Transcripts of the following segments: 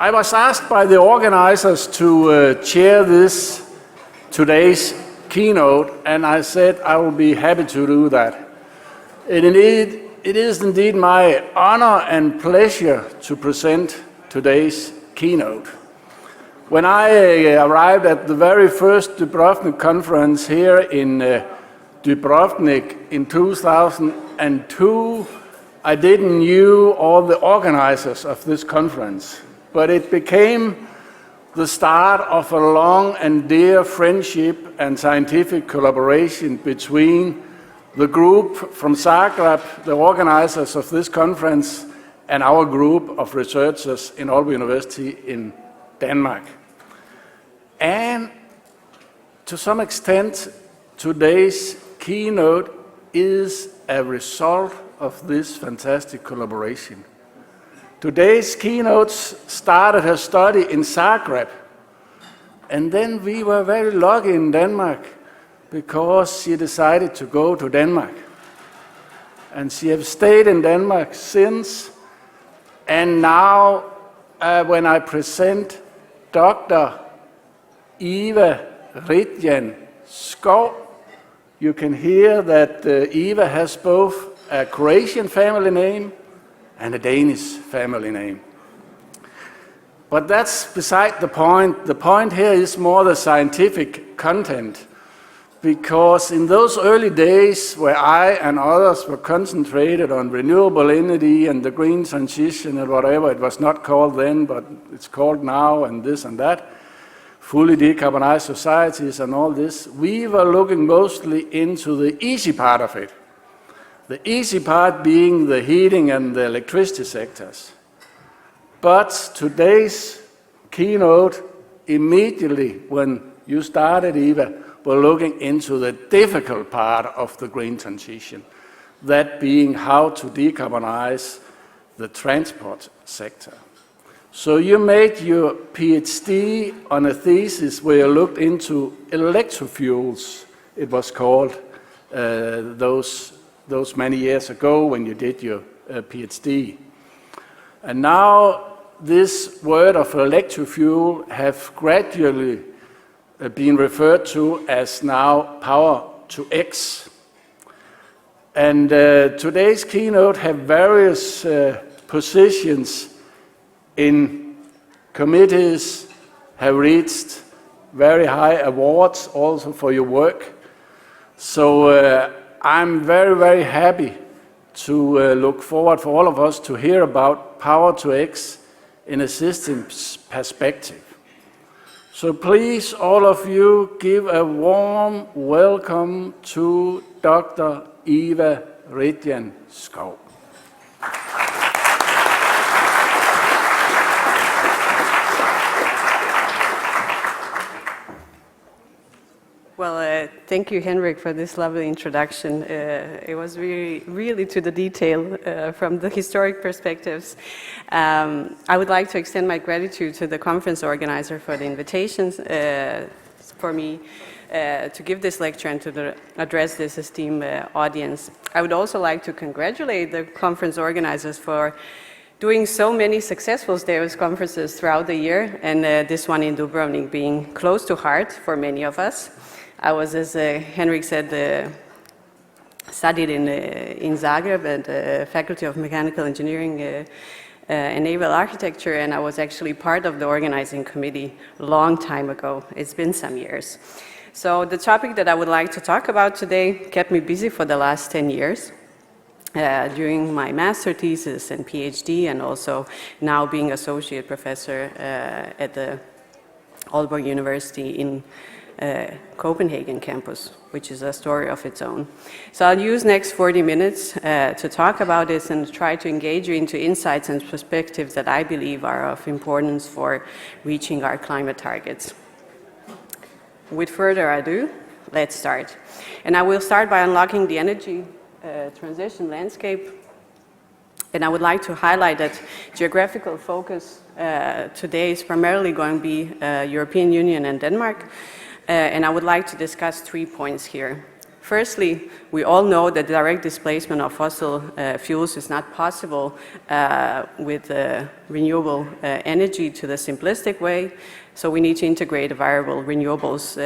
I was asked by the organizers to chair today's keynote, and I said I will be happy to do that. It is indeed my honor and pleasure to present today's keynote. When I arrived at the very first Dubrovnik conference here in Dubrovnik in 2002, I didn't know all the organizers of this conference, but it became the start of a long and dear friendship and scientific collaboration between the group from Zagreb, the organizers of this conference, and our group of researchers in Aalborg University in Denmark. And to some extent, today's keynote is a result of this fantastic collaboration. Today's keynotes started her study in Zagreb, and then we were very lucky in Denmark because she decided to go to Denmark. And she has stayed in Denmark since, and now when I present Dr. Iva Ridjan Skov, you can hear that Iva has both a Croatian family name and a Danish family name. But that's beside the point. The point here is more the scientific content, because in those early days where I and others were concentrated on renewable energy and the green transition and whatever it was not called then, but it's called now, and this and that, fully decarbonized societies and all this, we were looking mostly into the easy part of it. The easy part being the heating and the electricity sectors. But today's keynote, immediately when you started, Eva, we're looking into the difficult part of the green transition, that being how to decarbonize the transport sector. So you made your PhD on a thesis where you looked into electrofuels, it was called, those many years ago when you did your PhD. And now this word of electrofuel have gradually been referred to as now power to X. And today's keynote have various positions in committees, have reached very high awards also for your work. So I'm very, very happy to look forward for all of us to hear about Power to X in a systems perspective. So please, all of you, give a warm welcome to Dr. Iva Ridjan Skov. Well, thank you, Henrik, for this lovely introduction. It was really to the detail from the historic perspectives. I would like to extend my gratitude to the conference organizer for the invitations for me to give this lecture and to address this esteemed audience. I would also like to congratulate the conference organizers for doing so many successful SDEWES conferences throughout the year, and this one in Dubrovnik being close to heart for many of us. I was, as Henrik said, studied in Zagreb at the Faculty of Mechanical Engineering and Naval Architecture, and I was actually part of the organizing committee a long time ago. It's been some years. So the topic that I would like to talk about today kept me busy for the last 10 years. During my master thesis and PhD, and also now being associate professor at the Aalborg University in Copenhagen campus, which is a story of its own. So I'll use next 40 minutes to talk about this and try to engage you into insights and perspectives that I believe are of importance for reaching our climate targets. With further ado, let's start. And I will start by unlocking the energy transition landscape. And I would like to highlight that geographical focus today is primarily going to be European Union and Denmark. And I would like to discuss 3 points here. Firstly, we all know that direct displacement of fossil fuels is not possible with renewable energy to the simplistic way, so we need to integrate variable renewables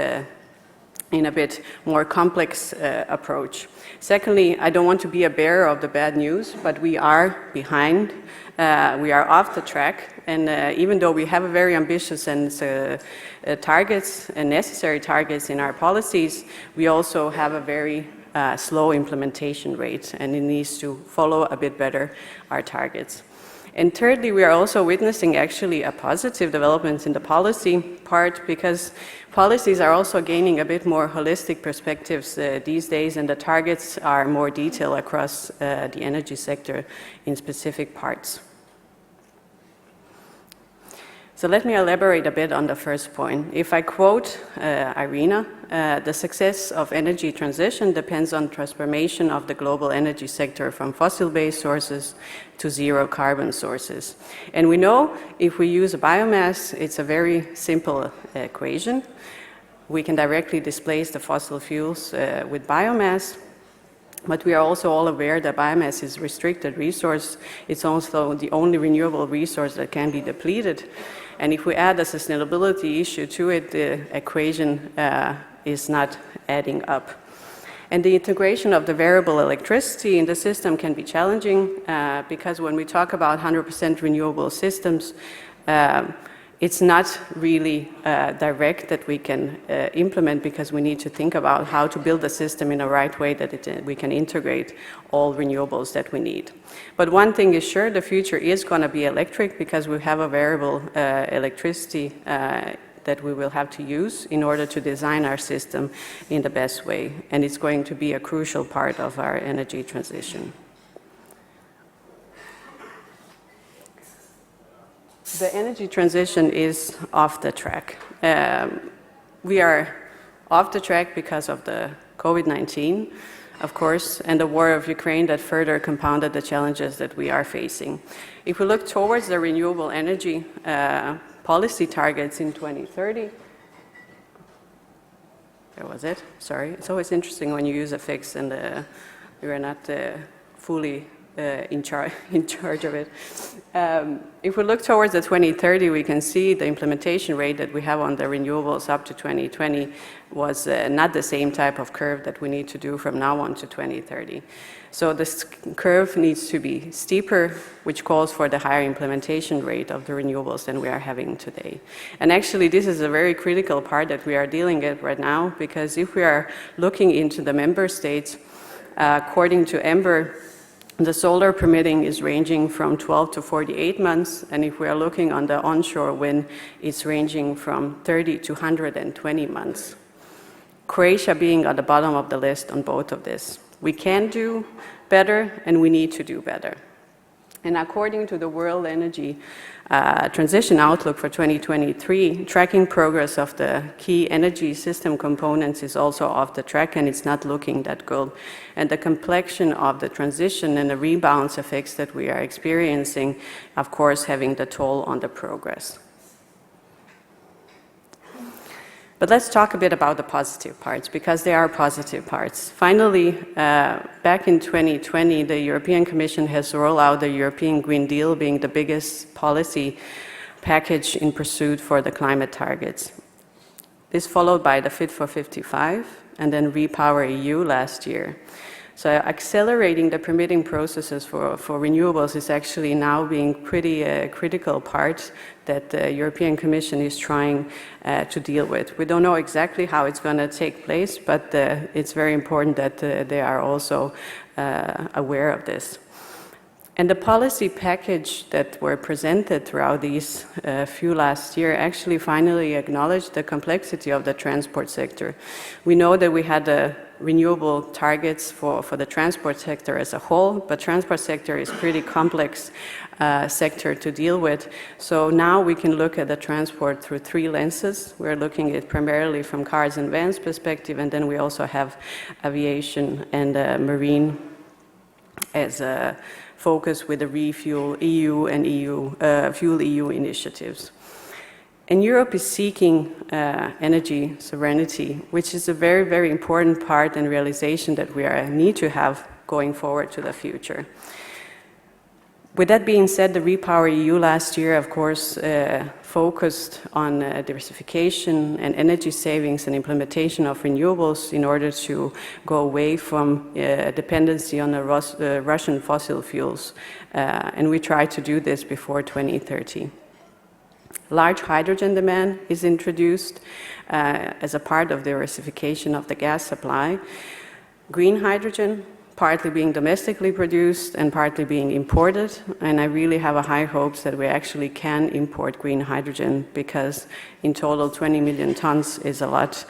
in a bit more complex approach. Secondly, I don't want to be a bearer of the bad news, but we are behind. We are off the track, and even though we have a very ambitious and targets and necessary targets in our policies, we also have a very slow implementation rate, and it needs to follow a bit better our targets. And thirdly, we are also witnessing actually a positive development in the policy part, because policies are also gaining a bit more holistic perspectives these days, and the targets are more detailed across the energy sector in specific parts. So let me elaborate a bit on the first point. If I quote Irina, the success of energy transition depends on transformation of the global energy sector from fossil-based sources to zero carbon sources. And we know if we use a biomass, it's a very simple equation. We can directly displace the fossil fuels with biomass. But we are also all aware that biomass is a restricted resource. It's also the only renewable resource that can be depleted. And if we add a sustainability issue to it, the equation is not adding up. And the integration of the variable electricity in the system can be challenging because when we talk about 100% renewable systems, it's not really direct that we can implement, because we need to think about how to build the system in a right way that we can integrate all renewables that we need. But one thing is sure, the future is going to be electric, because we have a variable electricity that we will have to use in order to design our system in the best way. And it's going to be a crucial part of our energy transition. The energy transition is off the track. We are off the track because of the COVID-19, of course, and the war of Ukraine that further compounded the challenges that we are facing. If we look towards the renewable energy policy targets in 2030, where was it? Sorry. It's always interesting when you use a fix and you are not fully in charge of it. If we look towards the 2030, we can see the implementation rate that we have on the renewables up to 2020 was not the same type of curve that we need to do from now on to 2030. So this curve needs to be steeper, which calls for the higher implementation rate of the renewables than we are having today. And actually, this is a very critical part that we are dealing with right now, because if we are looking into the member states, according to EMBER, the solar permitting is ranging from 12 to 48 months, and if we are looking on the onshore wind, it's ranging from 30 to 120 months. Croatia being at the bottom of the list on both of this. We can do better, and we need to do better. And according to the World Energy Transition Outlook for 2023, tracking progress of the key energy system components is also off the track, and it's not looking that good. And the complexion of the transition and the rebounds effects that we are experiencing, of course, having the toll on the progress. But let's talk a bit about the positive parts, because there are positive parts. Finally, back in 2020, the European Commission has rolled out the European Green Deal, being the biggest policy package in pursuit for the climate targets. This followed by the Fit for 55 and then Repower EU last year. So accelerating the permitting processes for renewables is actually now being pretty critical part that the European Commission is trying to deal with. We don't know exactly how it's going to take place, but it's very important that they are also aware of this. And the policy package that were presented throughout these few last year actually finally acknowledged the complexity of the transport sector. We know that we had the renewable targets for the transport sector as a whole, but transport sector is pretty complex sector to deal with. So now we can look at the transport through three lenses. We're looking at it primarily from cars and vans perspective, and then we also have aviation and marine as a focus with the Refuel EU and Fuel EU initiatives. And Europe is seeking energy sovereignty, which is a very, very important part and realization that we need to have going forward to the future. With that being said, the Repower EU last year, of course, focused on diversification and energy savings and implementation of renewables in order to go away from dependency on the Russian fossil fuels. And we try to do this before 2030. Large hydrogen demand is introduced as a part of diversification of the gas supply. Green hydrogen, partly being domestically produced and partly being imported, and I really have a high hopes that we actually can import green hydrogen, because in total 20 million tons is a lot,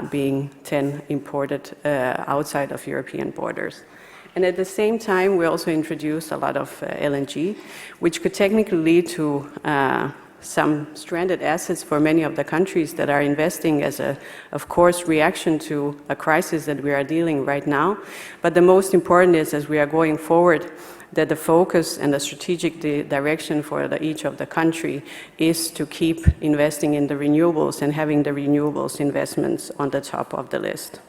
being 10 imported outside of European borders. And at the same time, we also introduced a lot of LNG, which could technically lead to some stranded assets for many of the countries that are investing as a, of course, reaction to a crisis that we are dealing right now. But the most important is, as we are going forward, that the focus and the strategic direction for each of the country is to keep investing in the renewables and having the renewables investments on the top of the list.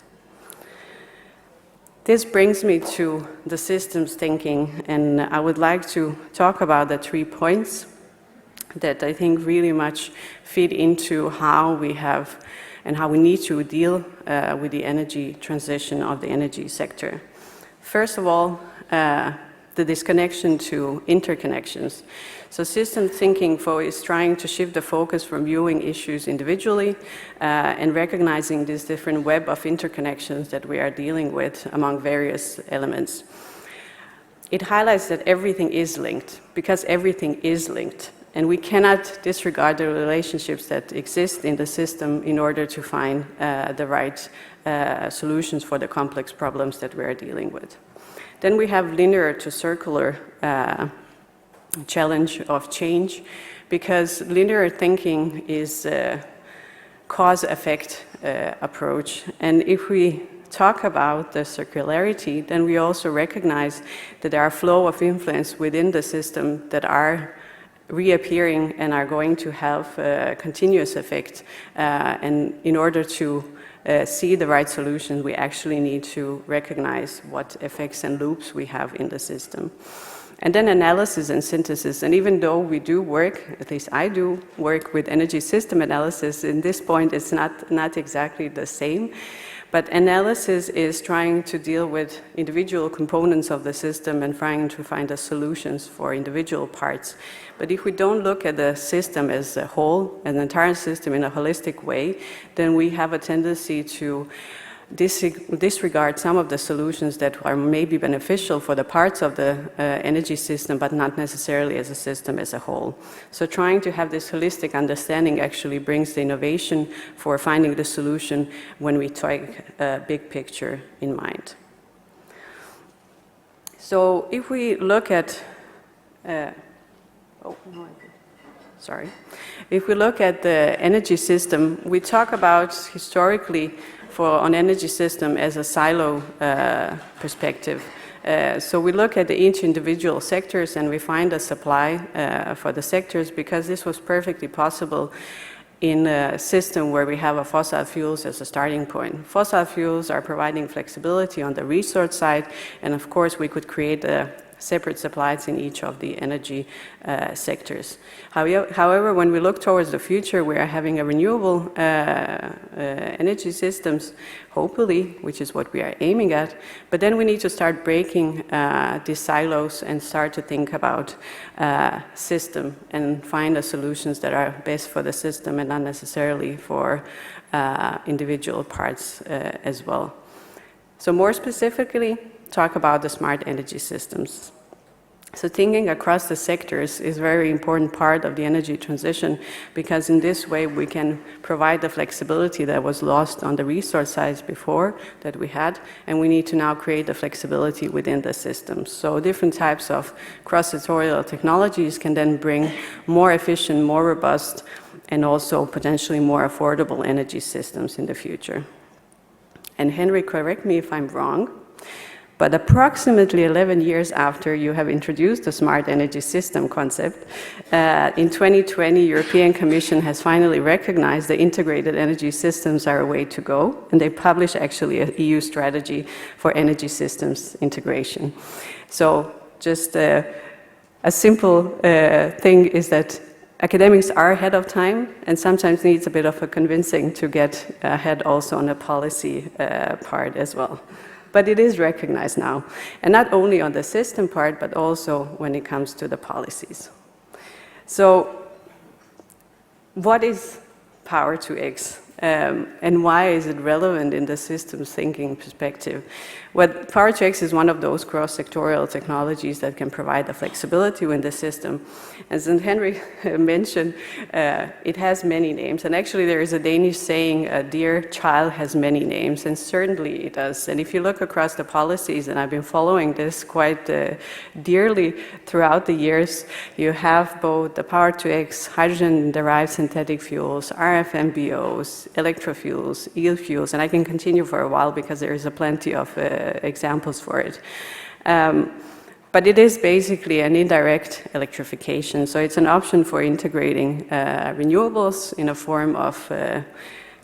This brings me to the systems thinking, and I would like to talk about the 3 points that I think really much fit into how we have and how we need to deal with the energy transition of the energy sector. First of all, the disconnection to interconnections. So system thinking is trying to shift the focus from viewing issues individually and recognizing this different web of interconnections that we are dealing with among various elements. It highlights that everything is linked, because everything is linked. And we cannot disregard the relationships that exist in the system in order to find the right solutions for the complex problems that we are dealing with. Then we have linear to circular challenge of change, because linear thinking is a cause-effect approach. And if we talk about the circularity, then we also recognize that there are flow of influence within the system that are reappearing and are going to have a continuous effect. And in order to see the right solution, we actually need to recognize what effects and loops we have in the system. And then analysis and synthesis. And even though we do work, at least I do work with energy system analysis, in this point it's not exactly the same. But analysis is trying to deal with individual components of the system and trying to find the solutions for individual parts. But if we don't look at the system as a whole, an entire system in a holistic way, then we have a tendency to disregard some of the solutions that are maybe beneficial for the parts of the energy system, but not necessarily as a system as a whole. So trying to have this holistic understanding actually brings the innovation for finding the solution when we take a big picture in mind. So if we look at, if we look at the energy system, we talk about historically on energy system as a silo perspective. So we look at each individual sectors and we find a supply for the sectors, because this was perfectly possible in a system where we have a fossil fuels as a starting point. Fossil fuels are providing flexibility on the resource side, and of course we could create separate supplies in each of the energy sectors. However, when we look towards the future, we are having a renewable energy systems, hopefully, which is what we are aiming at, but then we need to start breaking these silos and start to think about system and find the solutions that are best for the system and not necessarily for individual parts as well. So more specifically, talk about the smart energy systems. So thinking across the sectors is a very important part of the energy transition, because in this way we can provide the flexibility that was lost on the resource side before that we had, and we need to now create the flexibility within the systems. So different types of cross-sectorial technologies can then bring more efficient, more robust, and also potentially more affordable energy systems in the future. And Henry, correct me if I'm wrong, But approximately 11 years after you have introduced the smart energy system concept, in 2020, European Commission has finally recognized that integrated energy systems are a way to go, and they publish actually an EU strategy for energy systems integration. So just a simple thing is that academics are ahead of time and sometimes needs a bit of a convincing to get ahead also on the policy part as well. But it is recognized now, and not only on the system part, but also when it comes to the policies. So what is Power-to-X? And why is it relevant in the systems thinking perspective? Well, Power-to-X is one of those cross-sectorial technologies that can provide the flexibility in the system. As Henrik mentioned, it has many names. And actually, there is a Danish saying, a dear child has many names, and certainly it does. And if you look across the policies, and I've been following this quite dearly throughout the years, you have both the Power-to-X, hydrogen-derived synthetic fuels, RFMBOs, electrofuels, e-fuels, and I can continue for a while because there is a plenty of examples for it. But it is basically an indirect electrification, so it's an option for integrating renewables in a form of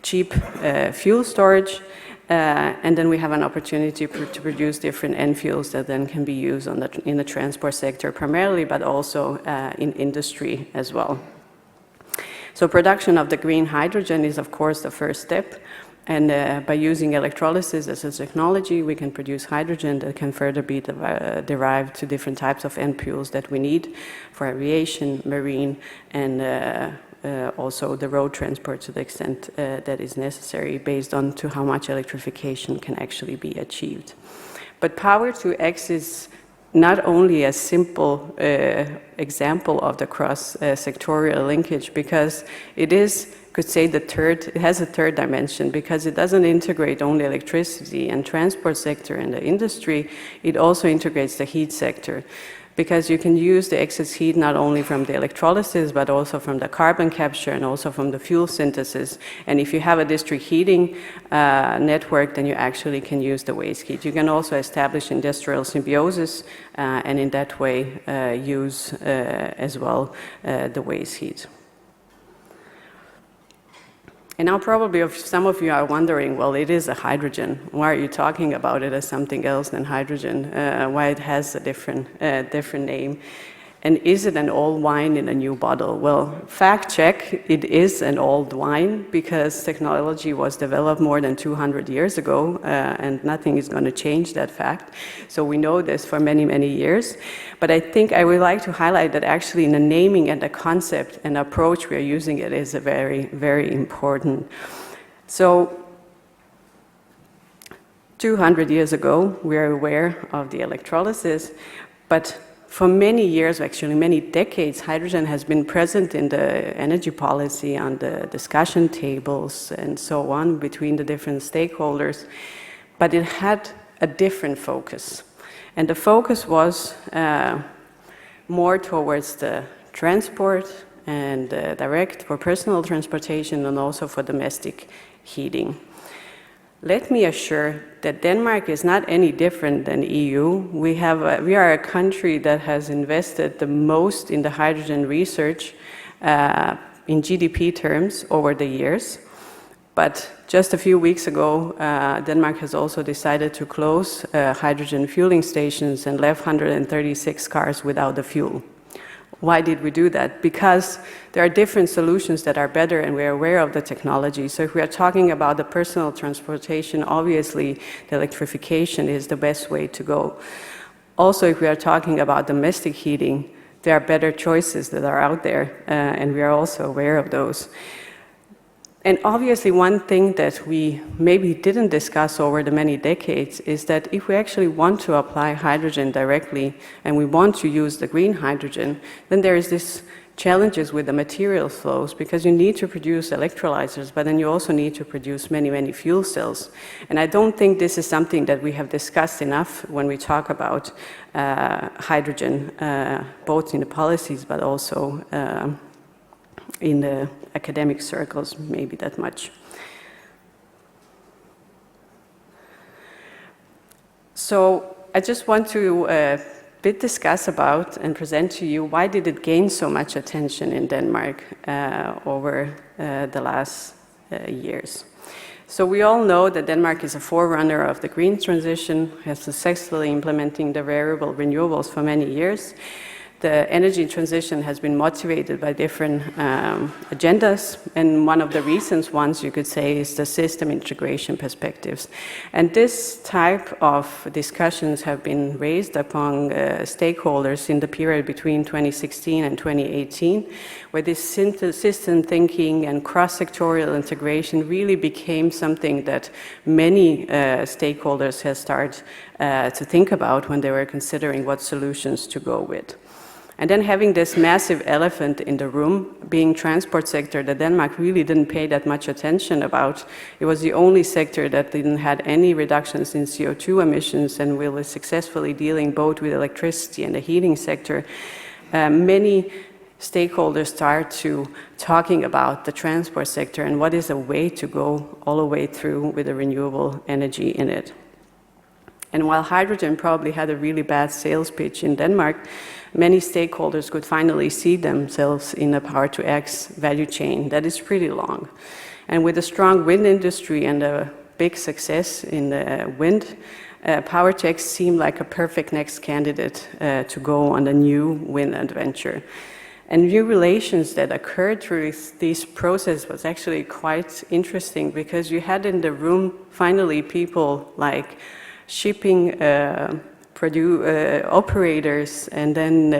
cheap fuel storage, and then we have an opportunity to produce different end fuels that then can be used in the transport sector primarily, but also in industry as well. So production of the green hydrogen is, of course, the first step. And by using electrolysis as a technology, we can produce hydrogen that can further be derived to different types of end fuels that we need for aviation, marine, and also the road transport to the extent that is necessary based on to how much electrification can actually be achieved. But Power-to-X is not only a simple example of the cross-sectorial linkage, because it is, could say, it has a third dimension, because it doesn't integrate only electricity and transport sector and the industry, it also integrates the heat sector. Because you can use the excess heat not only from the electrolysis, but also from the carbon capture and also from the fuel synthesis. And if you have a district heating network, then you actually can use the waste heat. You can also establish industrial symbiosis and in that way use as well the waste heat. And now probably some of you are wondering, well, it is a hydrogen. Why are you talking about it as something else than hydrogen? Why it has a different name? And is it an old wine in a new bottle? Well, fact check, it is an old wine because technology was developed more than 200 years ago and nothing is going to change that fact. So we know this for many, many years. But I think I would like to highlight that actually in the naming and the concept and approach we are using it is a very, very important. So 200 years ago, we are aware of the electrolysis, but for many years, actually many decades, hydrogen has been present in the energy policy, on the discussion tables and so on between the different stakeholders, but it had a different focus. And the focus was more towards the transport and direct for personal transportation and also for domestic heating. Let me assure that Denmark is not any different than EU. We are a country that has invested the most in the hydrogen research in GDP terms over the years. But just a few weeks ago, Denmark has also decided to close hydrogen fueling stations and left 136 cars without the fuel. Why did we do that? Because there are different solutions that are better and we're aware of the technology. So if we are talking about the personal transportation, obviously the electrification is the best way to go. Also, if we are talking about domestic heating, there are better choices that are out there and we are also aware of those. And obviously one thing that we maybe didn't discuss over the many decades is that if we actually want to apply hydrogen directly and we want to use the green hydrogen, then there is this challenges with the material flows because you need to produce electrolyzers, but then you also need to produce many, many fuel cells. And I don't think this is something that we have discussed enough when we talk about hydrogen, both in the policies, but also in the academic circles, maybe that much. So I just want to discuss about and present to you why did it gain so much attention in Denmark over the last years. So we all know that Denmark is a forerunner of the green transition, has successfully implementing the variable renewables for many years. The energy transition has been motivated by different agendas, and one of the recent ones, you could say, is the system integration perspectives. And this type of discussions have been raised among stakeholders in the period between 2016 and 2018, where this system thinking and cross-sectorial integration really became something that many stakeholders have started to think about when they were considering what solutions to go with. And then having this massive elephant in the room, being transport sector that Denmark really didn't pay that much attention about. It was the only sector that didn't had any reductions in CO2 emissions, and we were successfully dealing both with electricity and the heating sector. Many stakeholders start to talking about the transport sector and what is a way to go all the way through with the renewable energy in it. And while hydrogen probably had a really bad sales pitch in Denmark, many stakeholders could finally see themselves in a Power-to-X value chain that is pretty long. And with a strong wind industry and a big success in the wind, Power-to-X seemed like a perfect next candidate to go on a new wind adventure. And new relations that occurred through this process was actually quite interesting, because you had in the room finally people like shipping operators and then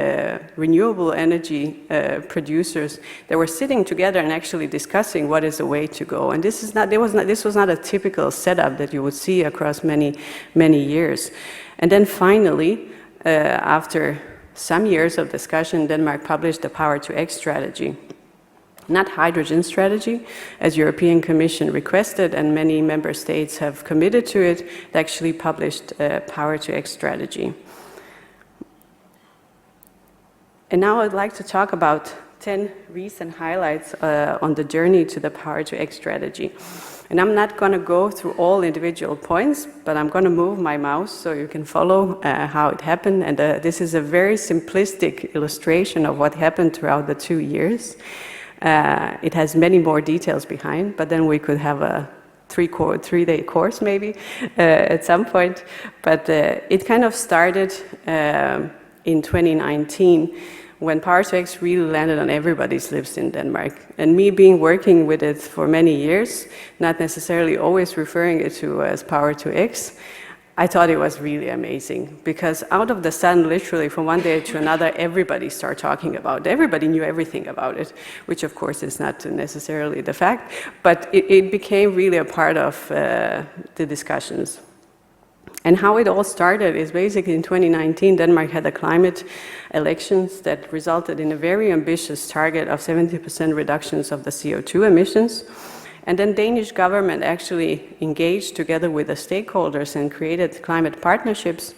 renewable energy producers that were sitting together and actually discussing what is the way to go. And this was not a typical setup that you would see across many years. And then finally, after some years of discussion, Denmark published the Power-to-X strategy. Not hydrogen strategy, as European Commission requested, and many member states have committed to it. They actually published a Power-to-X strategy. And now I'd like to talk about 10 recent highlights on the journey to the Power-to-X strategy. And I'm not going to go through all individual points, but I'm going to move my mouse so you can follow how it happened. And this is a very simplistic illustration of what happened throughout the 2 years. It has many more details behind, but then we could have a three-day course maybe at some point. But it kind of started in 2019 when Power-to-X really landed on everybody's lips in Denmark. And me being working with it for many years, not necessarily always referring it to as Power-to-X, I thought it was really amazing, because out of the sun, literally from one day to another, everybody started talking about it. Everybody knew everything about it, which of course is not necessarily the fact, but it became really a part of the discussions. And how it all started is basically in 2019, Denmark had the climate elections that resulted in a very ambitious target of 70% reductions of the CO2 emissions. And then Danish government actually engaged together with the stakeholders and created climate partnerships.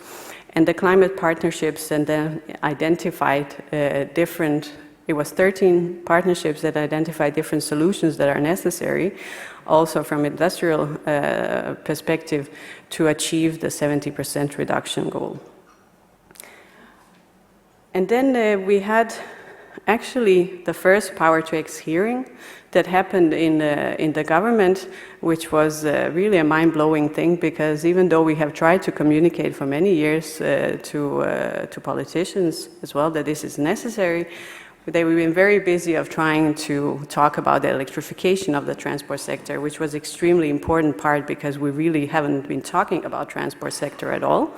And the climate partnerships and then identified it was 13 partnerships that identified different solutions that are necessary, also from industrial perspective, to achieve the 70% reduction goal. And then we had actually the first Power-to-X hearing that happened in the government, which was really a mind-blowing thing, because even though we have tried to communicate for many years to politicians as well that this is necessary, they've been very busy of trying to talk about the electrification of the transport sector, which was extremely important part because we really haven't been talking about transport sector at all.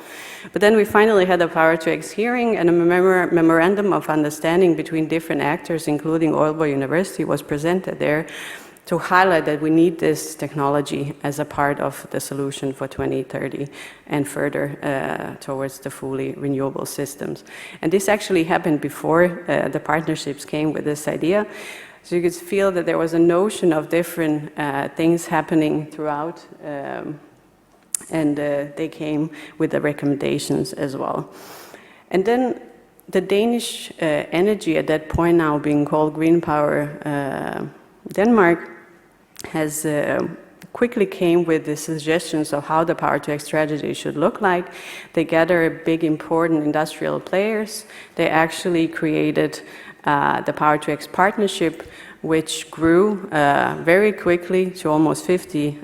But then we finally had a Power-to-X hearing, and a memorandum of understanding between different actors, including Aalborg University, was presented there to highlight that we need this technology as a part of the solution for 2030 and further towards the fully renewable systems. And this actually happened before the partnerships came with this idea. So you could feel that there was a notion of different things happening throughout, and they came with the recommendations as well. And then the Danish energy at that point, now being called Green Power Denmark, has quickly came with the suggestions of how the Power-to-X strategy should look like. They gathered big, important industrial players. They actually created the Power-to-X partnership, which grew very quickly to almost 50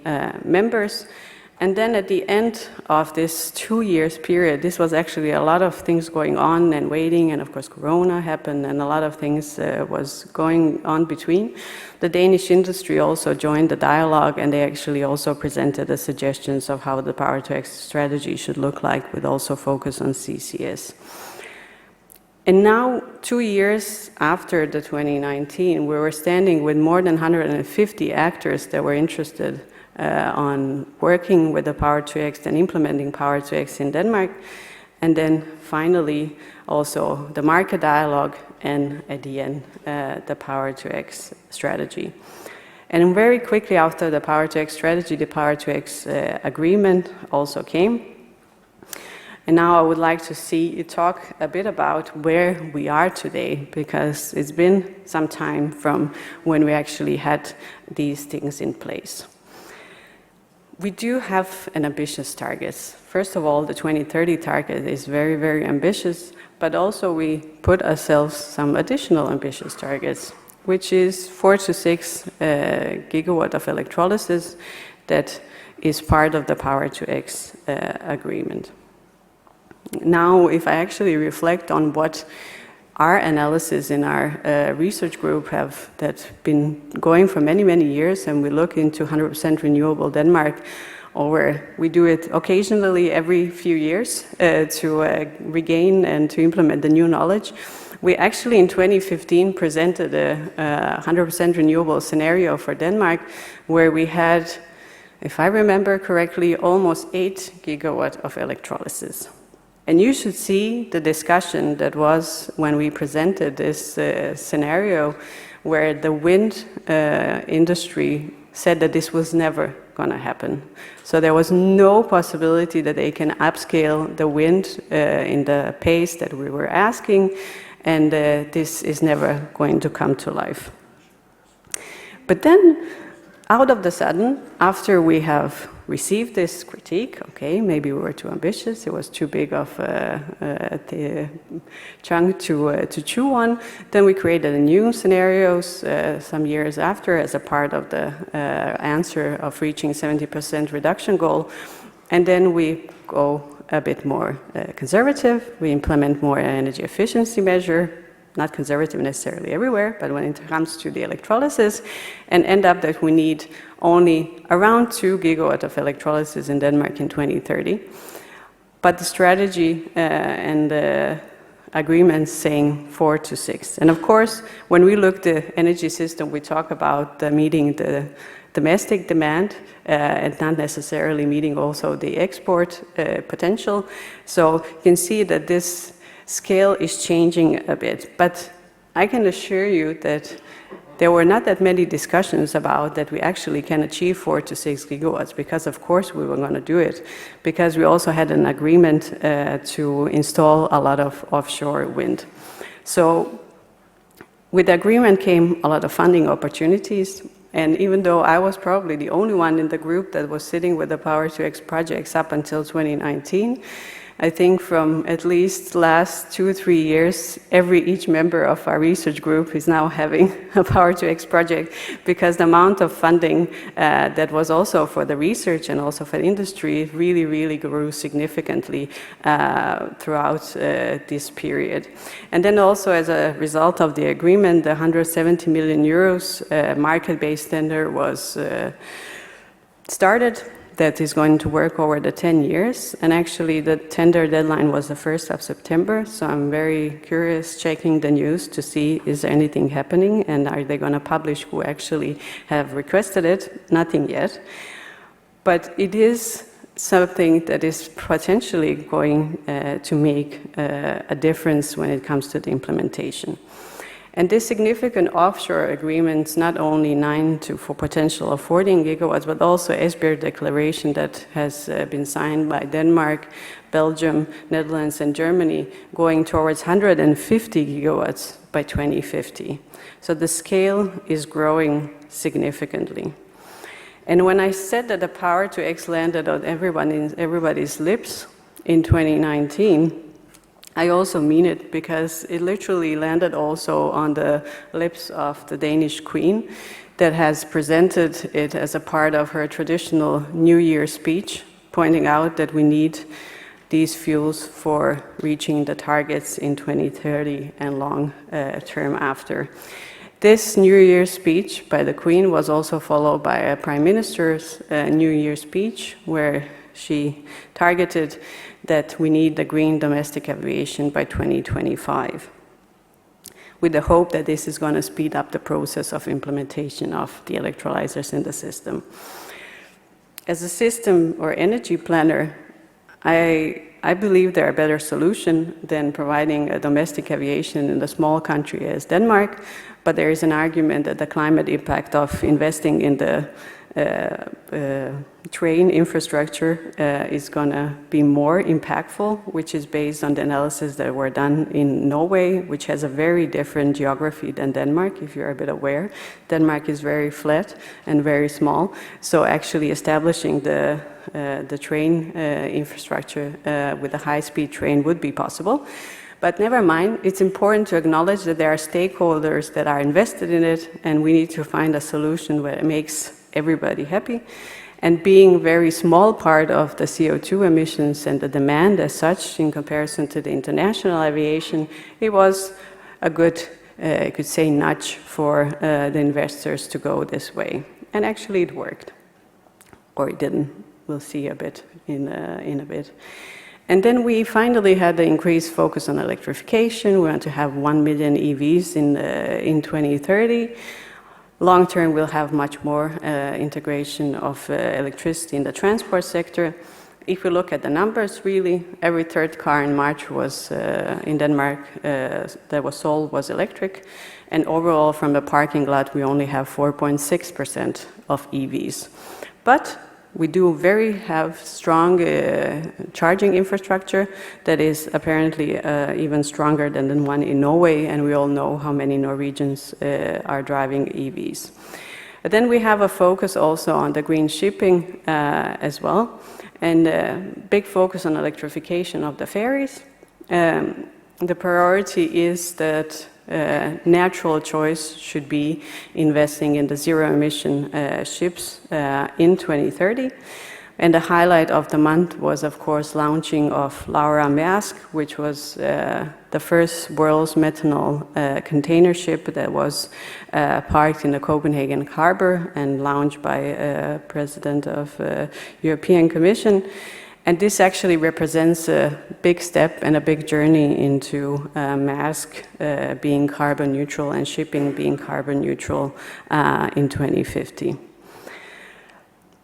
members. And then at the end of this 2 years period, this was actually a lot of things going on and waiting, and of course Corona happened and a lot of things was going on between. The Danish industry also joined the dialogue, and they actually also presented the suggestions of how the Power-to-X strategy should look like, with also focus on CCS. And now, 2 years after the 2019, we were standing with more than 150 actors that were interested on working with the Power-to-X and implementing Power-to-X in Denmark. And then finally, also the market dialogue, and at the end, the Power-to-X strategy. And very quickly after the Power-to-X strategy, the Power-to-X agreement also came. And now I would like to see you talk a bit about where we are today, because it's been some time from when we actually had these things in place. We do have an ambitious targets. First of all, the 2030 target is very, very ambitious, but also we put ourselves some additional ambitious targets, which is 4 to 6 gigawatt of electrolysis that is part of the Power-to-X agreement. Now, if I actually reflect on what our analysis in our research group have that's been going for many, many years, and we look into 100% renewable Denmark, or we do it occasionally every few years to regain and to implement the new knowledge. We actually in 2015 presented a 100% renewable scenario for Denmark, where we had, if I remember correctly, almost 8 gigawatt of electrolysis. And you should see the discussion that was when we presented this scenario, where the wind industry said that this was never going to happen. So there was no possibility that they can upscale the wind in the pace that we were asking, and this is never going to come to life. But then, out of the sudden, after we have received this critique, okay, maybe we were too ambitious, it was too big of the chunk to chew on, then we created a new scenarios some years after as a part of the answer of reaching 70% reduction goal, and then we go a bit more conservative, we implement more energy efficiency measure, not conservative necessarily everywhere, but when it comes to the electrolysis, and end up that we need only around 2 gigawatt of electrolysis in Denmark in 2030. But the strategy and the agreements saying 4 to 6. And of course, when we look at the energy system, we talk about meeting the domestic demand and not necessarily meeting also the export potential. So you can see that this scale is changing a bit, but I can assure you that there were not that many discussions about that we actually can achieve 4 to 6 gigawatts, because of course we were going to do it, because we also had an agreement to install a lot of offshore wind. So with the agreement came a lot of funding opportunities, and even though I was probably the only one in the group that was sitting with the Power-to-X projects up until 2019, I think from at least last 2 or 3 years, each member of our research group is now having a Power-to-X project, because the amount of funding that was also for the research and also for the industry really, really grew significantly throughout this period. And then also as a result of the agreement, the 170 million euros market-based tender was started. That is going to work over the 10 years. And actually the tender deadline was the 1st of September. So I'm very curious, checking the news to see is there anything happening, and are they going to publish who actually have requested it? Nothing yet. But it is something that is potentially going to make a difference when it comes to the implementation. And this significant offshore agreements, not only 9 to for potential of 14 gigawatts, but also SDEWES declaration that has been signed by Denmark, Belgium, Netherlands, and Germany, going towards 150 gigawatts by 2050. So the scale is growing significantly. And when I said that the power to X landed on everybody's lips in 2019, I also mean it, because it literally landed also on the lips of the Danish Queen, that has presented it as a part of her traditional New Year speech, pointing out that we need these fuels for reaching the targets in 2030 and long term after. This New Year speech by the Queen was also followed by a Prime Minister's New Year speech, where she targeted that we need the green domestic aviation by 2025, with the hope that this is going to speed up the process of implementation of the electrolyzers in the system. As a system or energy planner, I believe there are better solutions than providing a domestic aviation in a small country as Denmark, but there is an argument that the climate impact of investing in the train infrastructure is going to be more impactful, which is based on the analysis that were done in Norway, which has a very different geography than Denmark, if you're a bit aware. Denmark is very flat and very small, so actually establishing the train infrastructure with a high-speed train would be possible. But never mind, it's important to acknowledge that there are stakeholders that are invested in it, and we need to find a solution where it makes everybody happy. And being a very small part of the CO2 emissions and the demand as such in comparison to the international aviation, it was a good, you could say, nudge for the investors to go this way. And actually it worked. Or it didn't. We'll see a bit in a bit. And then we finally had the increased focus on electrification. We want to have 1 million EVs in 2030. Long term, we'll have much more integration of electricity in the transport sector. If we look at the numbers, really, every third car in March was in Denmark that was sold was electric. And overall, from the parking lot, we only have 4.6% of EVs. But we do have strong charging infrastructure that is apparently even stronger than the one in Norway, and we all know how many Norwegians are driving EVs. But then we have a focus also on the green shipping as well, and big focus on electrification of the ferries. The priority is that natural choice should be investing in the zero-emission ships in 2030. And the highlight of the month was, of course, launching of Laura Maersk, which was the first world's methanol container ship that was parked in the Copenhagen harbor and launched by President of European Commission. And this actually represents a big step and a big journey into Maersk being carbon neutral and shipping being carbon neutral in 2050.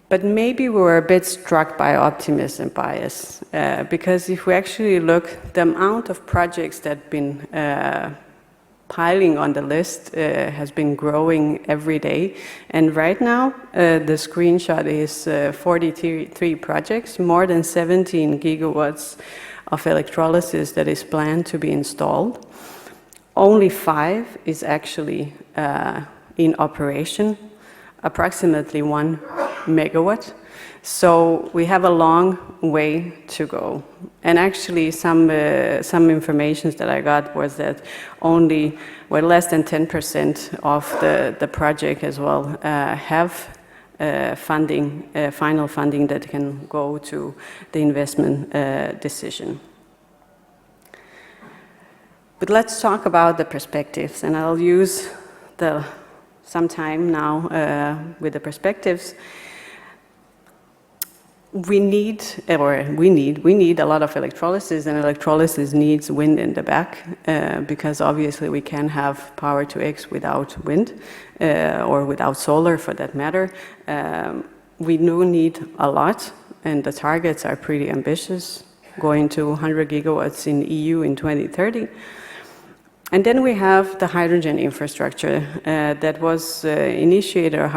But maybe we were a bit struck by optimism bias, because if we actually look, the amount of projects that have been piling on the list has been growing every day. And right now, the screenshot is 43 projects, more than 17 gigawatts of electrolysis that is planned to be installed. Only 5 is actually in operation, approximately 1 megawatt. So we have a long way to go. And actually some information that I got was that only less than 10% of the project as well have funding, final funding that can go to the investment decision. But let's talk about the perspectives, and I'll use some time now with the perspectives. We need a lot of electrolysis, and electrolysis needs wind in the back because obviously we can't have power to X without wind or without solar for that matter. We do need a lot, and the targets are pretty ambitious, going to 100 gigawatts in EU in 2030. And then we have the hydrogen infrastructure that was initiated, or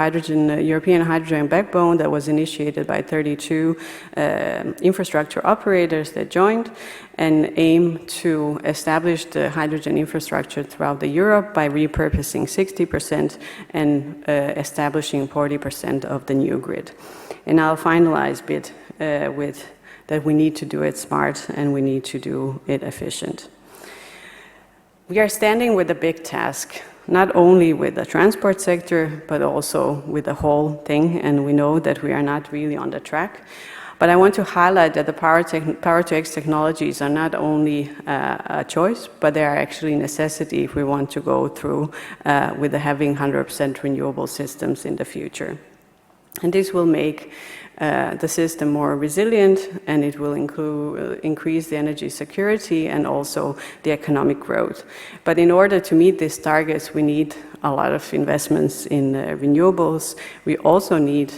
European hydrogen backbone that was initiated by 32 infrastructure operators that joined and aim to establish the hydrogen infrastructure throughout Europe by repurposing 60% and establishing 40% of the new grid. And I'll finalize a bit with that we need to do it smart and we need to do it efficient. We are standing with a big task, not only with the transport sector, but also with the whole thing, and we know that we are not really on the track. But I want to highlight that the Power-to-X technologies are not only a choice, but they are actually a necessity if we want to go through with having 100% renewable systems in the future. And this will make the system more resilient, and it will increase the energy security and also the economic growth. But in order to meet these targets, we need a lot of investments in renewables. We also need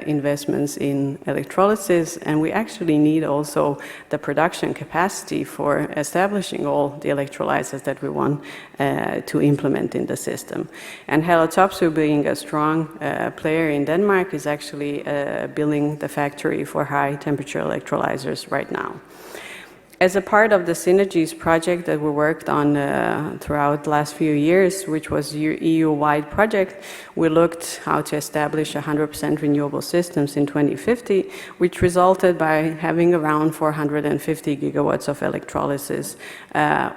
investments in electrolysis, and we actually need also the production capacity for establishing all the electrolyzers that we want to implement in the system. And Hella Topsøe, being a strong player in Denmark, is actually building the factory for high temperature electrolyzers right now. As a part of the Synergies project that we worked on throughout the last few years, which was an EU-wide project, we looked how to establish 100% renewable systems in 2050, which resulted by having around 450 gigawatts of electrolysis,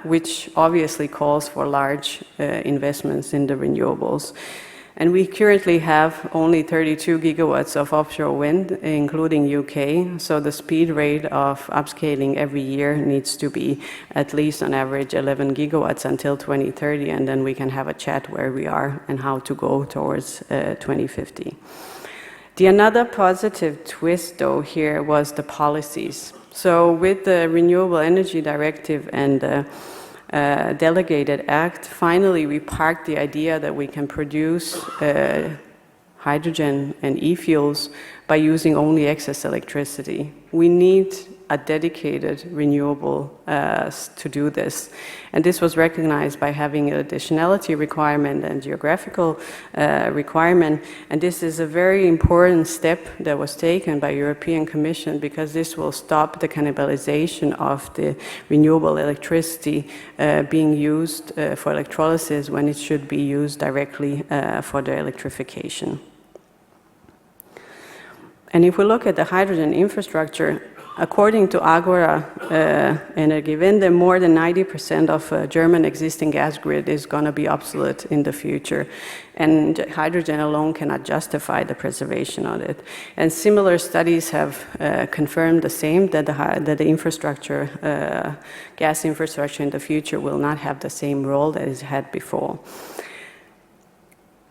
which obviously calls for large investments in the renewables. And we currently have only 32 gigawatts of offshore wind, including UK, so the speed rate of upscaling every year needs to be at least on average 11 gigawatts until 2030, and then we can have a chat where we are and how to go towards 2050. Another positive twist, though, here was the policies. So with the Renewable Energy Directive and the Delegated Act, finally we parked the idea that we can produce hydrogen and e-fuels by using only excess electricity. We need a dedicated renewable to do this. And this was recognized by having an additionality requirement and geographical requirement. And this is a very important step that was taken by European Commission, because this will stop the cannibalization of the renewable electricity being used for electrolysis when it should be used directly for the electrification. And if we look at the hydrogen infrastructure, according to Agora Energiewende, more than 90% of German existing gas grid is going to be obsolete in the future. And hydrogen alone cannot justify the preservation of it. And similar studies have confirmed the same, that the infrastructure, gas infrastructure in the future will not have the same role that it had before.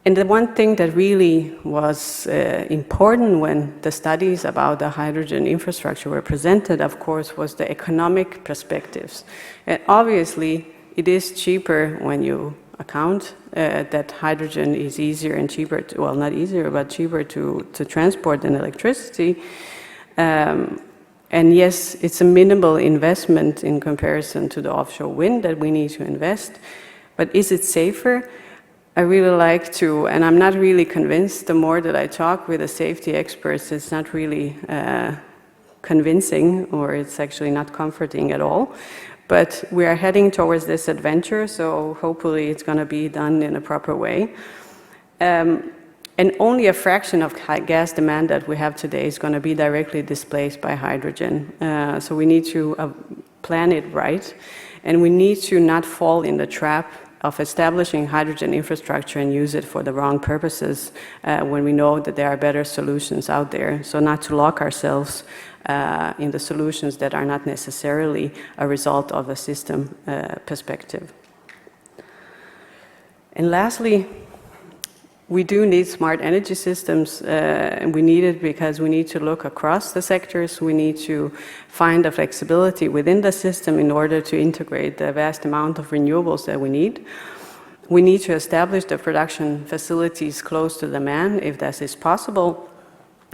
And the one thing that really was important when the studies about the hydrogen infrastructure were presented, of course, was the economic perspectives. And obviously, it is cheaper when you account that hydrogen is easier and cheaper, well, not easier, but cheaper to transport than electricity. And yes, it's a minimal investment in comparison to the offshore wind that we need to invest. But is it safer? I really like to, and I'm not really convinced, the more that I talk with the safety experts, it's not really convincing, or it's actually not comforting at all. But we are heading towards this adventure, so hopefully it's going to be done in a proper way. And only a fraction of gas demand that we have today is going to be directly displaced by hydrogen. So we need to plan it right, and we need to not fall in the trap of establishing hydrogen infrastructure and use it for the wrong purposes when we know that there are better solutions out there. So not to lock ourselves in the solutions that are not necessarily a result of a system perspective. And lastly, we do need smart energy systems, and we need it because we need to look across the sectors. We need to find the flexibility within the system in order to integrate the vast amount of renewables that we need. We need to establish the production facilities close to demand, if that is possible.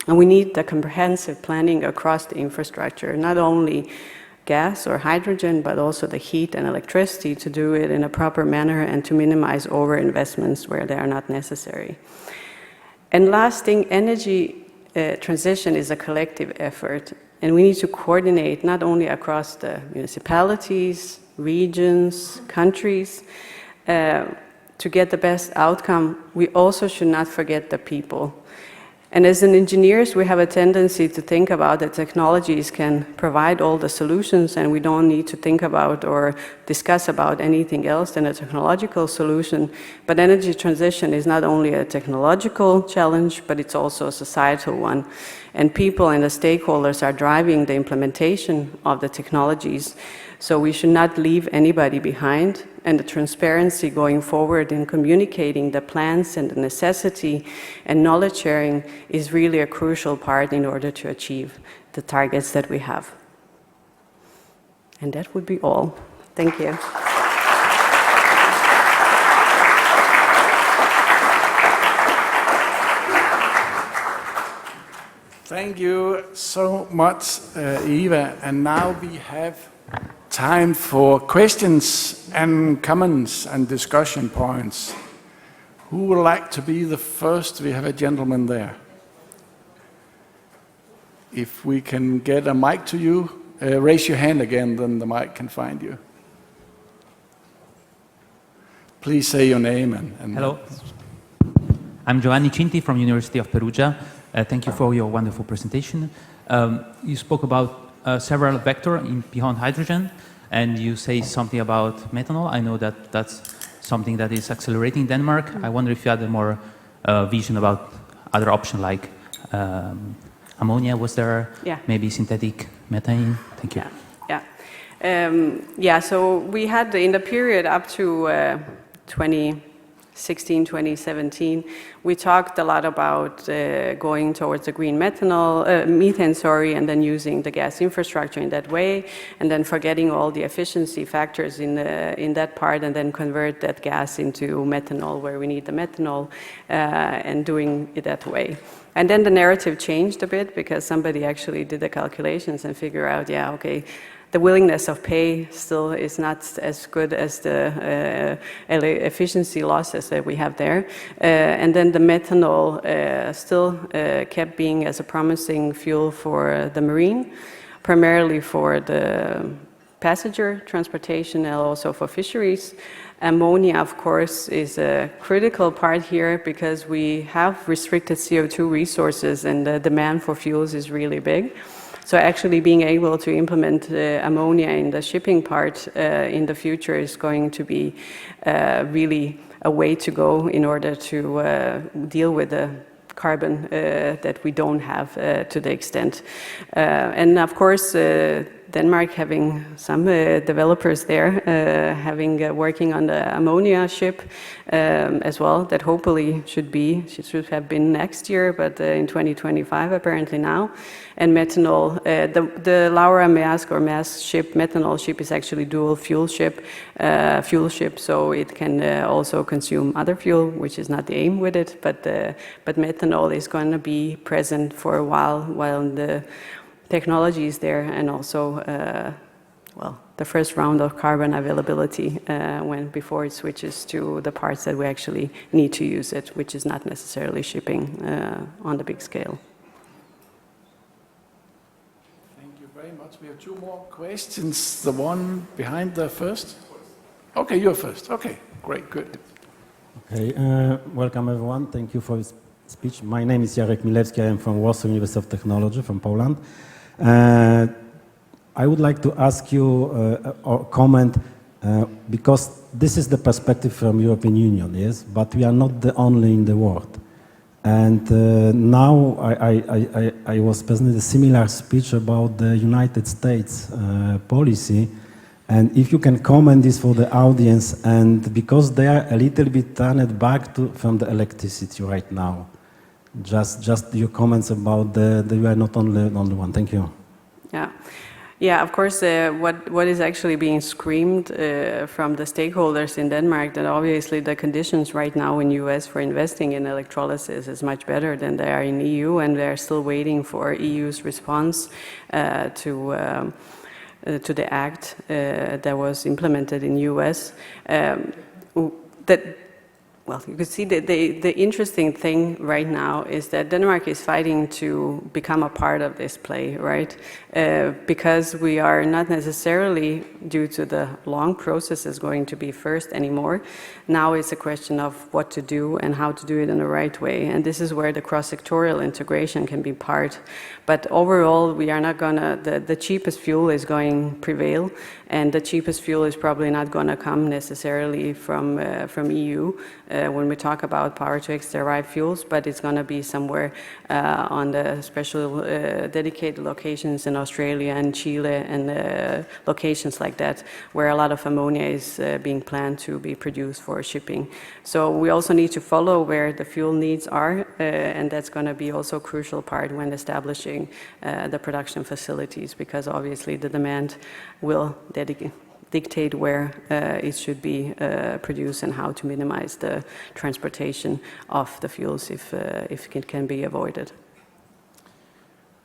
And we need the comprehensive planning across the infrastructure, not only gas or hydrogen, but also the heat and electricity to do it in a proper manner and to minimize over-investments where they are not necessary. And last thing, energy transition is a collective effort, and we need to coordinate not only across the municipalities, regions, countries, to get the best outcome. We also should not forget the people. And as engineers, we have a tendency to think about that technologies can provide all the solutions, and we don't need to think about or discuss about anything else than a technological solution. But energy transition is not only a technological challenge, but it's also a societal one. And people and the stakeholders are driving the implementation of the technologies. So we should not leave anybody behind, and the transparency going forward in communicating the plans and the necessity and knowledge sharing is really a crucial part in order to achieve the targets that we have. And that would be all. Thank you. Thank you so much, Eva. And now we have time for questions and comments and discussion points. Who would like to be the first? We have a gentleman there. If we can get a mic to you, raise your hand again, then the mic can find you. Please say your name and Hello. I'm Giovanni Cinti from University of Perugia. Thank you for your wonderful presentation. You spoke about several vectors beyond hydrogen, and you say something about methanol. I know that that's something that is accelerating in Denmark. I wonder if you had a more vision about other options like ammonia, was there? Yeah. Maybe synthetic methane? Thank you. Yeah, so we had in the period up to 2016, 2017, we talked a lot about going towards the green methane, and then using the gas infrastructure in that way, and then forgetting all the efficiency factors in that part, and then convert that gas into methanol where we need the methanol, and doing it that way. And then the narrative changed a bit because somebody actually did the calculations and figured out, yeah, okay, the willingness of pay still is not as good as the efficiency losses that we have there. And then the methanol still kept being as a promising fuel for the marine, primarily for the passenger transportation and also for fisheries. Ammonia, of course, is a critical part here because we have restricted CO2 resources and the demand for fuels is really big. So actually being able to implement ammonia in the shipping part in the future is going to be really a way to go in order to deal with the carbon that we don't have to the extent. And of course, Denmark having some developers there, working on the ammonia ship as well, that hopefully should have been next year, but in 2025 apparently now. And methanol, the Laura Maersk or Maersk ship, methanol ship is actually dual fuel ship, so it can also consume other fuel, which is not the aim with it, but methanol is going to be present for a while the technology is there, and also, the first round of carbon availability before it switches to the parts that we actually need to use it, which is not necessarily shipping on the big scale. Thank you very much. We have two more questions. The one behind the first. Okay, you're first. Okay, great, good. Okay, welcome everyone. Thank you for this speech. My name is Jarek Milewski. I am from Warsaw University of Technology from Poland. I would like to ask you or comment because this is the perspective from European Union, yes, but we are not the only in the world. And now I was presenting a similar speech about the United States policy, and if you can comment this for the audience, and because they are a little bit turned back from the electricity right now. Just your comments about that you are not only one. Thank you. Yeah. Of course, what is actually being screamed from the stakeholders in Denmark that obviously the conditions right now in US for investing in electrolysis is much better than they are in EU, and they're still waiting for EU's response to the act that was implemented in US. Well, you can see that the interesting thing right now is that Denmark is fighting to become a part of this play, right? Because we are not necessarily, due to the long processes, going to be first anymore. Now it's a question of what to do and how to do it in the right way. And this is where the cross-sectorial integration can be part. But overall, we are not gonna, the cheapest fuel is going to prevail, and the cheapest fuel is probably not gonna come necessarily from EU when we talk about power-to-X derived fuels, but it's gonna be somewhere on the special dedicated locations in Australia and Chile and locations like that, where a lot of ammonia is being planned to be produced for shipping. So we also need to follow where the fuel needs are, and that's gonna be also a crucial part when establishing the production facilities, because obviously the demand will dictate where it should be produced and how to minimize the transportation of the fuels if it can be avoided.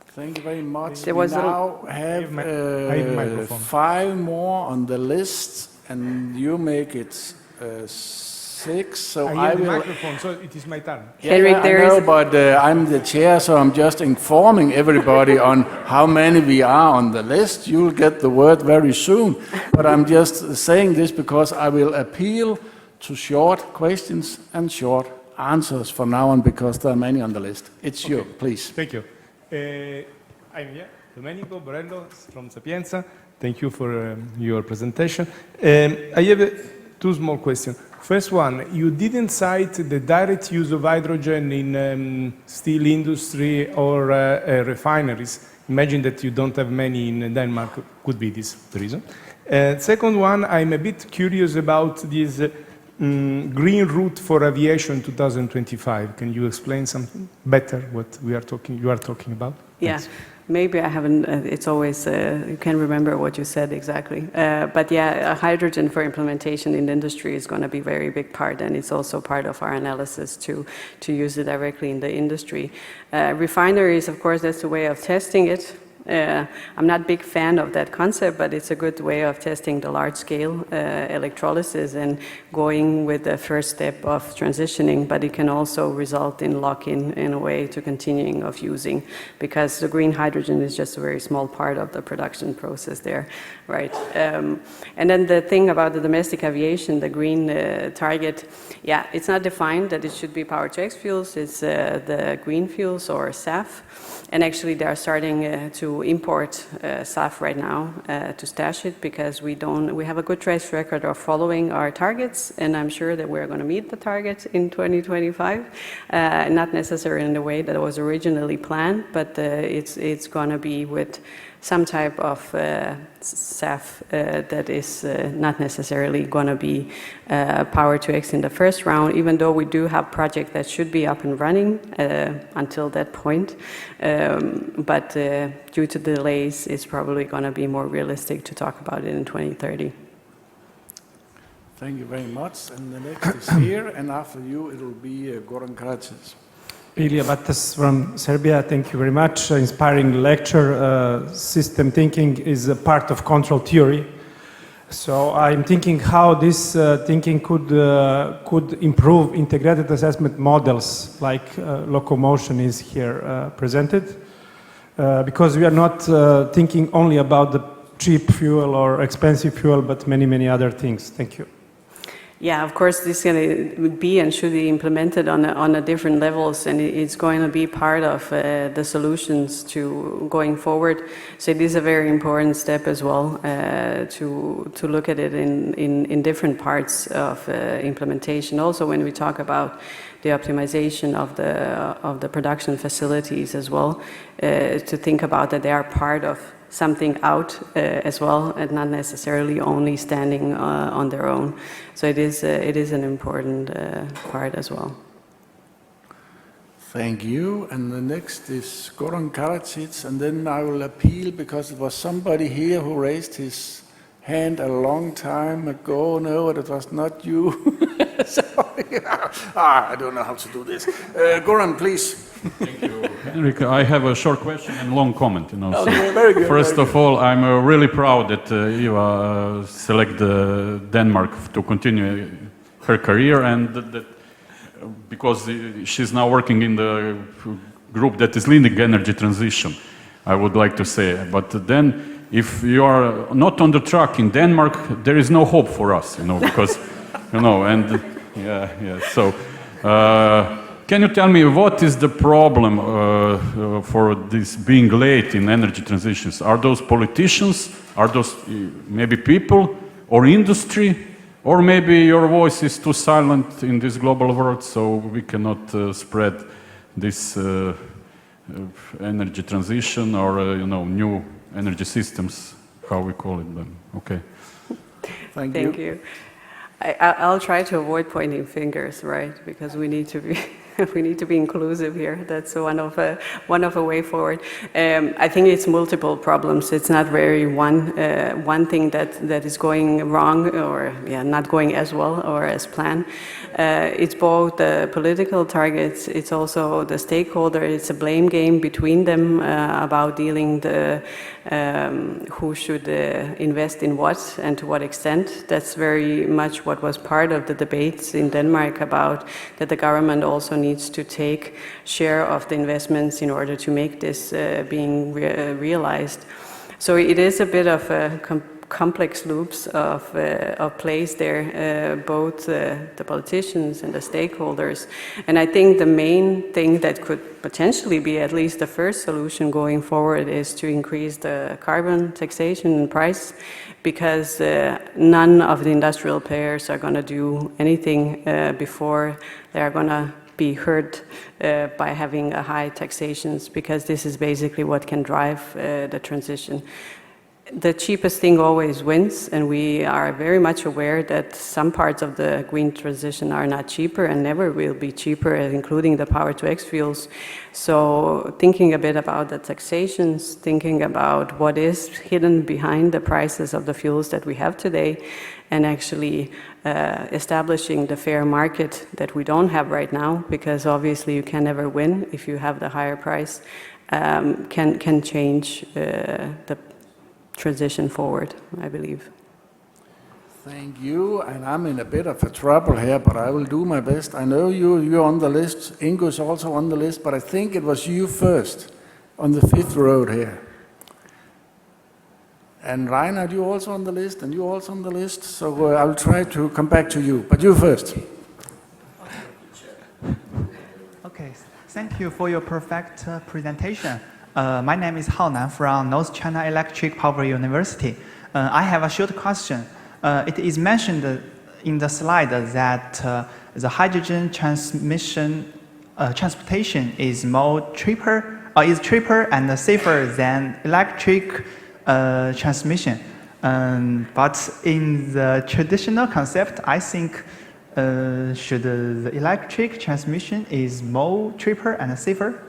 Thank you very much. There We was now have I have microphone. 5 more on the list, and you make it 6, so I I have the will... microphone, so it is my turn. Henrik, I there know, is- but I'm the chair, so I'm just informing everybody on how many we are on the list. You'll get the word very soon, but I'm just saying this because I will appeal to short questions and short answers from now on, because there are many on the list. It's you, please. Thank you. I'm here, Domenico Borello from Sapienza. Thank you for your presentation. I have 2 small questions. First one, you didn't cite the direct use of hydrogen in steel industry or refineries. Imagine that you don't have many in Denmark. Could be this the reason. Second one, I'm a bit curious about this green route for aviation 2025. Can you explain something better what you are talking about? Yeah, Thanks. maybe I haven't, it's always, you can't remember what you said exactly. But yeah, hydrogen for implementation in the industry is going to be a very big part, and it's also part of our analysis to use it directly in the industry. Refineries, of course, that's a way of testing it. I'm not a big fan of that concept, but it's a good way of testing the large-scale electrolysis and going with the first step of transitioning, but it can also result in lock-in in a way to continuing of using, because the green hydrogen is just a very small part of the production process there, right? And then the thing about the domestic aviation, the green target, yeah, it's not defined that it should be power-to-X fuels, it's the green fuels or SAF. And actually, they are starting to import SAF right now to stash it, because we have a good track record of following our targets, and I'm sure that we're going to meet the targets in 2025. Not necessarily in the way that it was originally planned, but it's going to be with some type of SAF that is not necessarily going to be power-to-X in the first round, even though we do have projects that should be up and running until that point. But due to delays, it's probably going to be more realistic to talk about it in 2030. Thank you very much. And the next is here, and after you, it will be Goran Karadzic. Ilya Batas from Serbia, thank you very much. Inspiring lecture. System thinking is a part of control theory. So I'm thinking how this thinking could improve integrated assessment models like locomotion is here presented. Because we are not thinking only about the cheap fuel or expensive fuel, but many, many other things. Thank you. Yeah, of course, this is going to be and should be implemented on a different levels, and it's going to be part of the solutions to going forward. So it is a very important step as well to look at it in different parts of implementation. Also, when we talk about the optimization of the production facilities as well, to think about that they are part of something out as well, and not necessarily only standing on their own. So it is an important part as well. Thank you. And the next is Goran Karadzic, and then I will appeal, because it was somebody here who raised his hand a long time ago. No, it was not you. I don't know how to do this. Goran, please. Henrik, I have a short question and long comment. Okay, very good. First of all, I'm really proud that Iva selected Denmark to continue her career, and that because she's now working in the group that is leading energy transition, I would like to say. But then, if you are not on the track in Denmark, there is no hope for us, because, and yeah. So, can you tell me what is the problem for this being late in energy transitions? Are those politicians? Are those maybe people or industry? Or maybe your voice is too silent in this global world, so we cannot spread this energy transition or new energy systems, how we call it then. Okay. Thank you. I'll try to avoid pointing fingers, right? Because we need to be we need to be inclusive here. That's one of a way forward. I think it's multiple problems. It's not very one thing that is going wrong or not going as well or as planned. It's both the political targets. It's also the stakeholder. It's a blame game between them about dealing the who should invest in what and to what extent. That's very much what was part of the debates in Denmark about that the government also needs to take share of the investments in order to make this being realized. So it is a bit of a complex loops of plays there, both the politicians and the stakeholders. And I think the main thing that could potentially be at least the first solution going forward is to increase the carbon taxation and price, because none of the industrial players are going to do anything before they are going to be hurt by having a high taxations, because this is basically what can drive the transition. The cheapest thing always wins, and we are very much aware that some parts of the green transition are not cheaper and never will be cheaper, including the power-to-X fuels. So thinking a bit about the taxations, thinking about what is hidden behind the prices of the fuels that we have today, and actually establishing the fair market that we don't have right now, because obviously you can never win if you have the higher price, can change the transition forward, I believe. Thank you, and I'm in a bit of a trouble here, but I will do my best. I know you're on the list, Ingo is also on the list, but I think it was you first on the 5th row here. And Reinhard, you also on the list, and you also on the list, so I'll try to come back to you, but you first. Okay, thank you for your perfect presentation. My name is Hao Nan from North China Electric Power University. I have a short question. It is mentioned in the slide that the hydrogen transportation is cheaper and safer than electric transmission. But in the traditional concept, I think should the electric transmission is more cheaper and safer?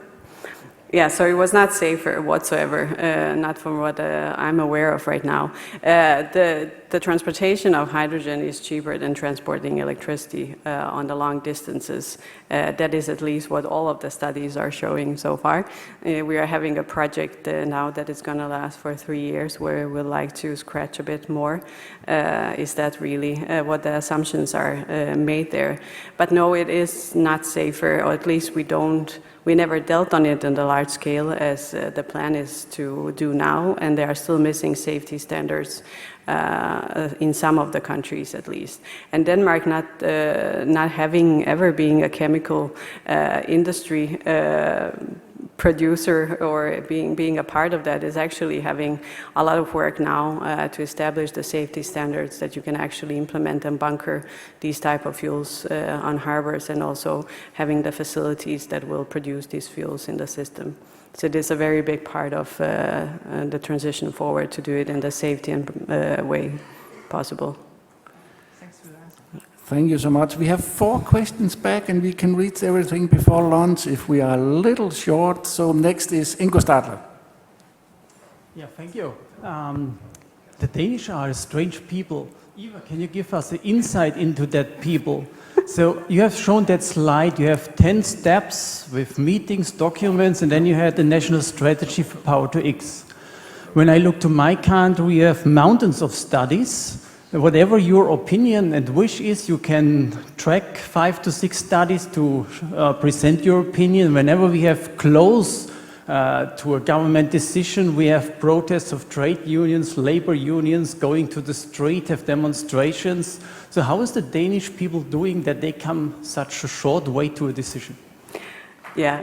Yeah, so it was not safer whatsoever, not from what I'm aware of right now. The transportation of hydrogen is cheaper than transporting electricity on the long distances. That is at least what all of the studies are showing so far. We are having a project now that is going to last for 3 years where we'd like to scratch a bit more. Is that really what the assumptions are made there? But no, it is not safer, or at least we never dealt on it on the large scale as the plan is to do now, and they are still missing safety standards in some of the countries at least. And Denmark, not having ever been a chemical industry producer or being a part of that, is actually having a lot of work now to establish the safety standards that you can actually implement and bunker these type of fuels on harbors, and also having the facilities that will produce these fuels in the system. So it is a very big part of the transition forward to do it in the safety and way possible. Thank you so much. We have 4 questions back, and we can read everything before lunch if we are a little short. So next is Ingo Stadler. Yeah, thank you. The Danish are strange people. Eva, can you give us an insight into that people? So you have shown that slide, you have 10 steps with meetings, documents, and then you had the national strategy for Power to X. When I look to my country, we have mountains of studies. Whatever your opinion and wish is, you can track 5 to 6 studies to present your opinion. Whenever we have close to a government decision, we have protests of trade unions, labor unions going to the street, have demonstrations. So how is the Danish people doing that they come such a short way to a decision? Yeah,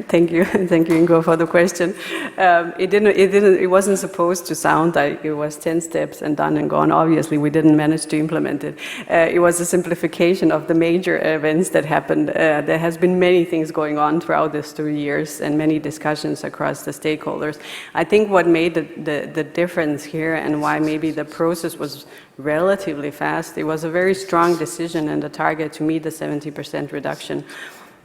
thank you, Ingo, for the question. It wasn't supposed to sound like it was 10 steps and done and gone. Obviously, we didn't manage to implement it. It was a simplification of the major events that happened. There has been many things going on throughout these 3 years and many discussions across the stakeholders. I think what made the difference here and why maybe the process was relatively fast, it was a very strong decision and a target to meet the 70% reduction.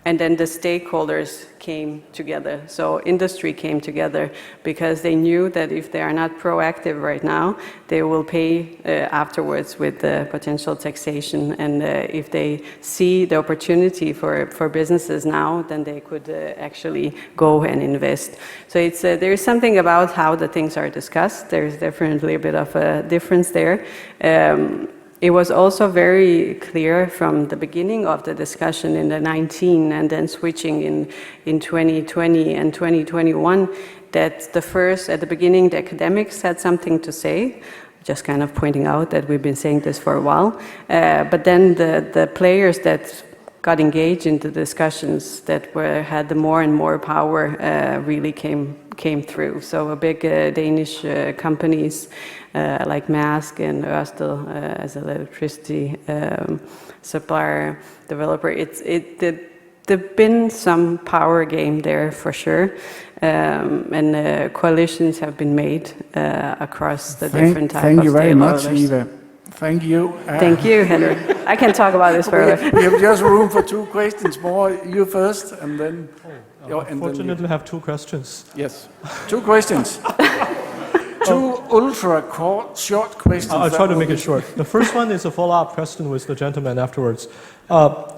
And then the stakeholders came together. So industry came together because they knew that if they are not proactive right now, they will pay afterwards with the potential taxation. And if they see the opportunity for businesses now, then they could actually go and invest. So it's there is something about how the things are discussed. There's definitely a bit of a difference there. It was also very clear from the beginning of the discussion in the 19 and then switching in 2020 and 2021 that at the beginning, the academics had something to say, just kind of pointing out that we've been saying this for a while. But then the players that got engaged in the discussions that had the more and more power really came through. So a big Danish companies like Maersk and Ørsted as an electricity supplier, developer, there've been some power game there for sure. And coalitions have been made across the different types of stakeholders. Thank you very much, Eva. Thank you. Thank you, Henry. I can talk about this further. We have just room for 2 questions more. You first, and then... Unfortunately, I have 2 questions. Yes, 2 questions. 2 short questions. I'll try to make it short. The first one is a follow-up question with the gentleman afterwards.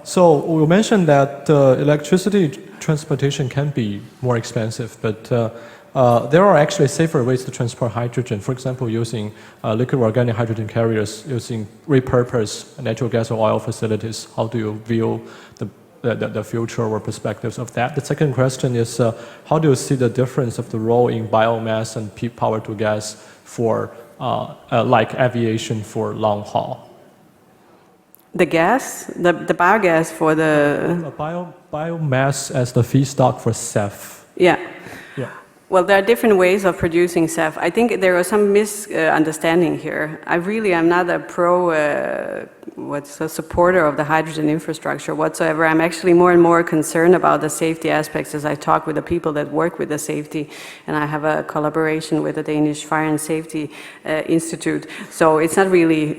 So we mentioned that electricity transportation can be more expensive, but there are actually safer ways to transport hydrogen. For example, using liquid organic hydrogen carriers, using repurposed natural gas or oil facilities. How do you view the future or perspectives of that? The second question is, how do you see the difference of the role in biomass and power to gas for like aviation for long haul? The gas, the biogas for the... Biomass as the feedstock for SAF. Yeah. Well, there are different ways of producing SAF. I think there was some misunderstanding here. I'm not a supporter of the hydrogen infrastructure whatsoever. I'm actually more and more concerned about the safety aspects as I talk with the people that work with the safety. And I have a collaboration with the Danish Fire and Safety Institute. So it's not really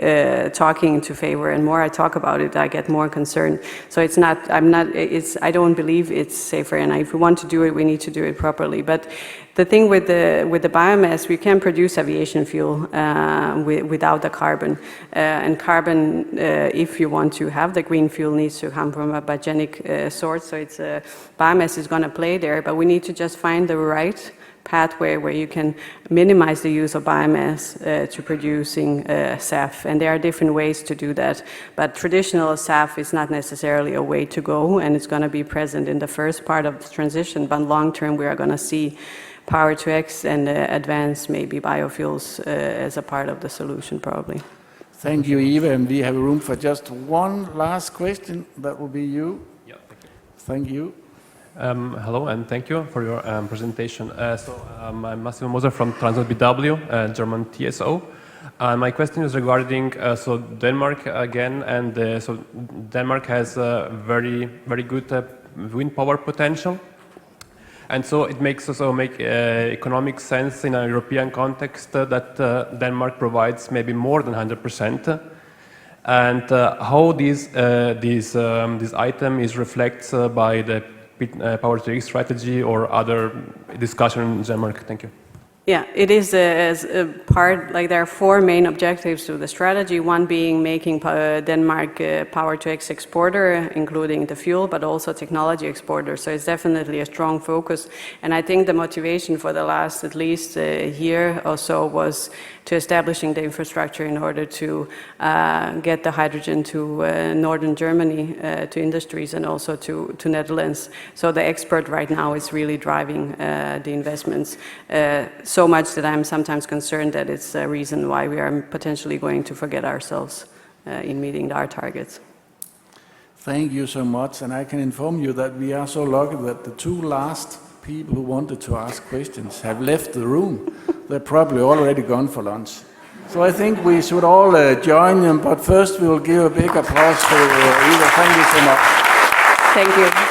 talking to favor, and more I talk about it, I get more concerned. So I don't believe it's safer, and if we want to do it, we need to do it properly. But the thing with the biomass, we can produce aviation fuel without the carbon. And carbon, if you want to have the green fuel, needs to come from a biogenic source. So biomass is going to play there, but we need to just find the right pathway where you can minimize the use of biomass to producing SAF. And there are different ways to do that. But traditional SAF is not necessarily a way to go, and it's going to be present in the first part of the transition. But long term, we are going to see Power to X and advanced maybe biofuels as a part of the solution probably. Thank you, Eva, and we have room for just 1 last question. That will be you. Yeah, thank you. Hello, and thank you for your presentation. I'm Massimo Moser from Transport BW, German TSO. My question is regarding Denmark again, and so Denmark has a very, very good wind power potential. And so it makes also economic sense in a European context that Denmark provides maybe more than 100%. And how this item is reflected by the Power to X strategy or other discussion in Denmark? Thank you. Yeah, it is as a part, like there are 4 main objectives to the strategy, one being making Denmark a power-to-X exporter, including the fuel, but also technology exporter. So it's definitely a strong focus. And I think the motivation for the last at least year or so was to establishing the infrastructure in order to get the hydrogen to northern Germany, to industries, and also to Netherlands. So the export right now is really driving the investments. So much that I'm sometimes concerned that it's a reason why we are potentially going to forget ourselves in meeting our targets. Thank you so much, and I can inform you that we are so lucky that the 2 last people who wanted to ask questions have left the room. They're probably already gone for lunch. So I think we should all join them, but first we will give a big applause to Eva. Thank you so much. Thank you.